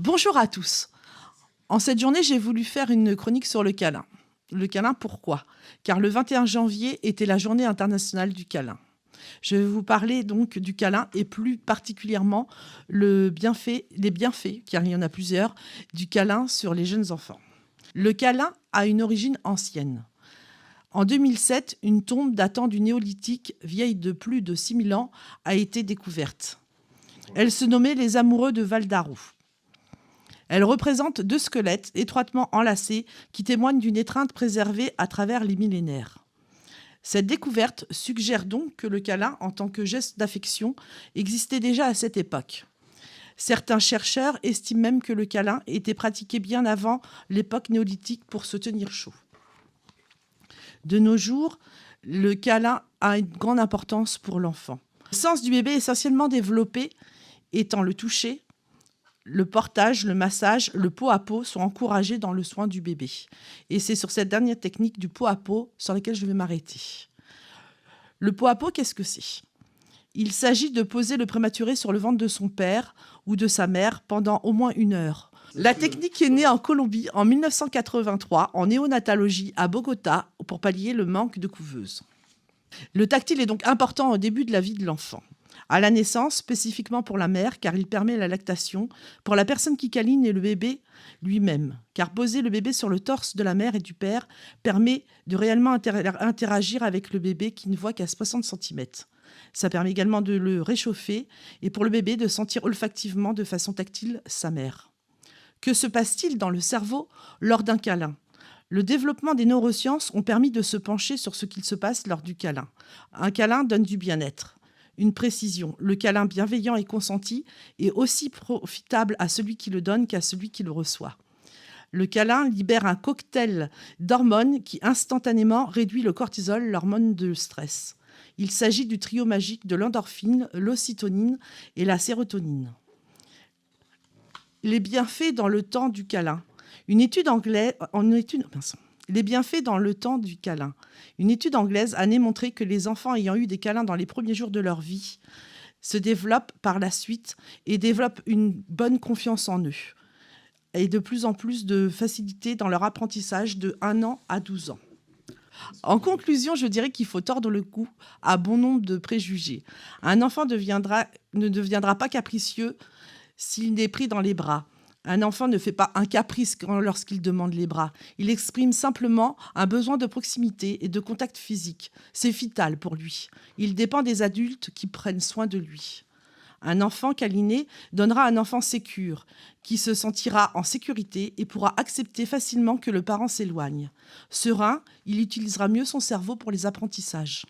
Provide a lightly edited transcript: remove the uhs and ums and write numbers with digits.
Bonjour à tous. En cette journée, j'ai voulu faire une chronique sur le câlin. Le câlin, pourquoi? Car le 21 janvier était la journée internationale du câlin. Je vais vous parler donc du câlin et plus particulièrement les bienfaits, car il y en a plusieurs, du câlin sur les jeunes enfants. Le câlin a une origine ancienne. En 2007, une tombe datant du néolithique, vieille de plus de 6000 ans, a été découverte. Elle se nommait les Amoureux de Val d'Arou. Elle représente deux squelettes étroitement enlacés qui témoignent d'une étreinte préservée à travers les millénaires. Cette découverte suggère donc que le câlin, en tant que geste d'affection, existait déjà à cette époque. Certains chercheurs estiment même que le câlin était pratiqué bien avant l'époque néolithique pour se tenir chaud. De nos jours, le câlin a une grande importance pour l'enfant. Le sens du bébé est essentiellement développé étant le toucher, le portage, le massage, le pot à pot sont encouragés dans le soin du bébé. Et c'est sur cette dernière technique du pot à pot sur laquelle je vais m'arrêter. Le pot à pot, qu'est-ce que c'est? Il s'agit de poser le prématuré sur le ventre de son père ou de sa mère pendant au moins 1 heure. La technique est née en Colombie en 1983 en néonatologie à Bogota pour pallier le manque de couveuses. Le tactile est donc important au début de la vie de l'enfant. À la naissance, spécifiquement pour la mère, car il permet la lactation, pour la personne qui câline et le bébé lui-même, car poser le bébé sur le torse de la mère et du père permet de réellement interagir avec le bébé qui ne voit qu'à 60 cm. Ça permet également de le réchauffer et pour le bébé de sentir olfactivement de façon tactile sa mère. Que se passe-t-il dans le cerveau lors d'un câlin ? Le développement des neurosciences ont permis de se pencher sur ce qu'il se passe lors du câlin. Un câlin donne du bien-être. Une précision, le câlin bienveillant et consenti est aussi profitable à celui qui le donne qu'à celui qui le reçoit. Le câlin libère un cocktail d'hormones qui instantanément réduit le cortisol, l'hormone de stress. Il s'agit du trio magique de l'endorphine, l'ocytonine et la sérotonine. Les bienfaits dans le temps du câlin. Les bienfaits dans le temps du câlin. Une étude anglaise a démontré que les enfants ayant eu des câlins dans les premiers jours de leur vie se développent par la suite et développent une bonne confiance en eux et de plus en plus de facilité dans leur apprentissage de 1 an à 12 ans. En conclusion, je dirais qu'il faut tordre le cou à bon nombre de préjugés. Un enfant ne deviendra pas capricieux s'il est pris dans les bras. Un enfant ne fait pas un caprice lorsqu'il demande les bras. Il exprime simplement un besoin de proximité et de contact physique. C'est vital pour lui. Il dépend des adultes qui prennent soin de lui. Un enfant câliné donnera un enfant sécure, qui se sentira en sécurité et pourra accepter facilement que le parent s'éloigne. Serein, il utilisera mieux son cerveau pour les apprentissages.